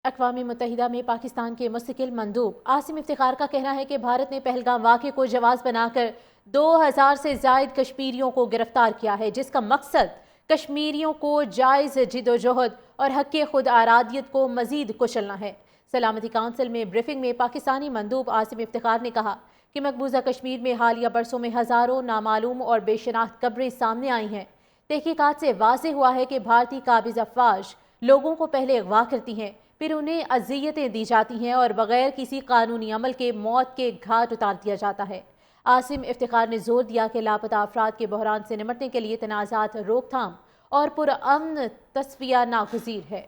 اقوام متحدہ میں پاکستان کے مستقل مندوب عاصم افتخار کا کہنا ہے کہ بھارت نے پہلگام واقعے کو جواز بنا کر 2000 سے زائد کشمیریوں کو گرفتار کیا ہے، جس کا مقصد کشمیریوں کو جائز جدوجہد اور حق خود ارادیت کو مزید کچلنا ہے۔ سلامتی کونسل میں بریفنگ میں پاکستانی مندوب عاصم افتخار نے کہا کہ مقبوضہ کشمیر میں حالیہ برسوں میں ہزاروں نامعلوم اور بے شناخت قبریں سامنے آئی ہیں۔ تحقیقات سے واضح ہوا ہے کہ بھارتی قابض افواج لوگوں کو پہلے اغوا کرتی ہیں، پھر انہیں اذیتیں دی جاتی ہیں اور بغیر کسی قانونی عمل کے موت کے گھاٹ اتار دیا جاتا ہے۔ عاصم افتخار نے زور دیا کہ لاپتہ افراد کے بحران سے نمٹنے کے لیے تنازعات روک تھام اور پرامن تصفیہ ناگزیر ہے۔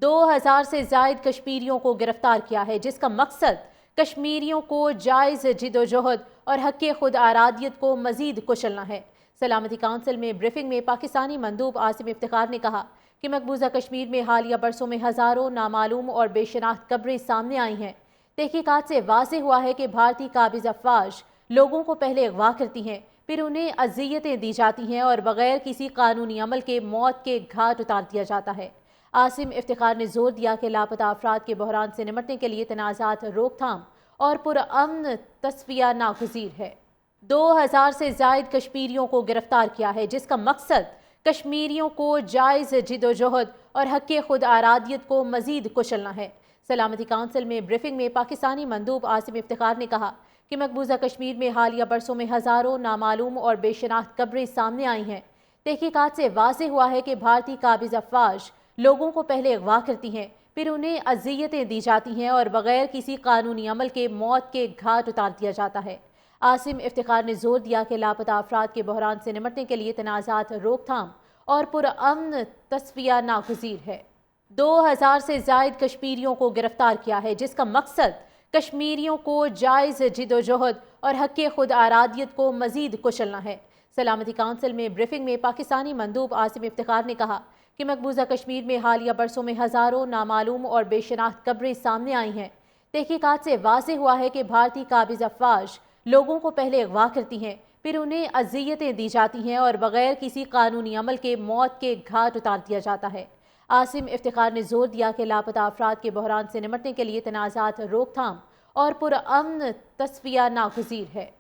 2000 سے زائد کشمیریوں کو گرفتار کیا ہے، جس کا مقصد کشمیریوں کو جائز جدوجہد اور حق خود ارادیت کو مزید کچلنا ہے۔ سلامتی کونسل میں بریفنگ میں پاکستانی مندوب عاصم افتخار نے کہا کہ مقبوضہ کشمیر میں حالیہ برسوں میں ہزاروں نامعلوم اور بے شناخت قبریں سامنے آئی ہیں۔ تحقیقات سے واضح ہوا ہے کہ بھارتی قابض افواج لوگوں کو پہلے اغوا کرتی ہیں، پھر انہیں اذیتیں دی جاتی ہیں اور بغیر کسی قانونی عمل کے موت کے گھاٹ اتار دیا جاتا ہے۔ عاصم افتخار نے زور دیا کہ لاپتہ افراد کے بحران سے نمٹنے کے لیے تنازعات روک تھام اور پرامن تصفیہ ناگزیر ہے۔ 2000 سے زائد کشمیریوں کو گرفتار کیا ہے، جس کا مقصد کشمیریوں کو جائز جدوجہد اور حق خود ارادیت کو مزید کچلنا ہے۔ سلامتی کونسل میں بریفنگ میں پاکستانی مندوب عاصم افتخار نے کہا کہ مقبوضہ کشمیر میں حالیہ برسوں میں ہزاروں نامعلوم اور بے شناخت قبریں سامنے آئی ہیں۔ تحقیقات سے واضح ہوا ہے کہ بھارتی قابض افواج لوگوں کو پہلے اغوا کرتی ہیں، پھر انہیں اذیتیں دی جاتی ہیں اور بغیر کسی قانونی عمل کے موت کے گھاٹ اتار دیا جاتا ہے۔ عاصم افتخار نے زور دیا کہ لاپتہ افراد کے بحران سے نمٹنے کے لیے تنازعات روک تھام اور پرامن تصفیہ ناگزیر ہے۔ 2000 سے زائد کشمیریوں کو گرفتار کیا ہے، جس کا مقصد کشمیریوں کو جائز جدوجہد اور حق خود ارادیت کو مزید کچلنا ہے۔ سلامتی کونسل میں بریفنگ میں پاکستانی مندوب عاصم افتخار نے کہا کہ مقبوضہ کشمیر میں حالیہ برسوں میں ہزاروں نامعلوم اور بے شناخت قبریں سامنے آئی ہیں۔ تحقیقات سے واضح ہوا ہے کہ بھارتی قابض افواج لوگوں کو پہلے اغوا کرتی ہیں، پھر انہیں اذیتیں دی جاتی ہیں اور بغیر کسی قانونی عمل کے موت کے گھاٹ اتار دیا جاتا ہے۔ عاصم افتخار نے زور دیا کہ لاپتہ افراد کے بحران سے نمٹنے کے لیے تنازعات روک تھام اور پرامن تصفیہ ناگزیر ہے۔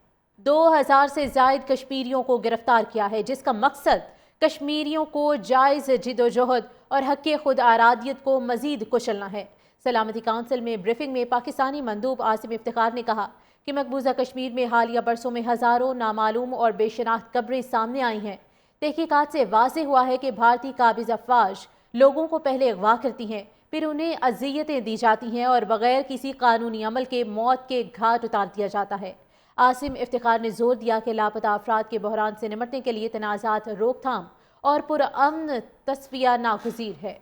2000 سے زائد کشمیریوں کو گرفتار کیا ہے، جس کا مقصد کشمیریوں کو جائز جدوجہد اور حق خود ارادیت کو مزید کچلنا ہے۔ سلامتی کونسل میں بریفنگ میں پاکستانی مندوب عاصم افتخار نے کہا کہ مقبوضہ کشمیر میں حالیہ برسوں میں ہزاروں نامعلوم اور بے شناخت قبریں سامنے آئی ہیں۔ تحقیقات سے واضح ہوا ہے کہ بھارتی قابض افواج لوگوں کو پہلے اغوا کرتی ہیں، پھر انہیں اذیتیں دی جاتی ہیں اور بغیر کسی قانونی عمل کے موت کے گھاٹ اتار دیا جاتا ہے۔ عاصم افتخار نے زور دیا کہ لاپتہ افراد کے بحران سے نمٹنے کے لیے تنازعات روک تھام اور پرامن تصفیہ ناگزیر ہے۔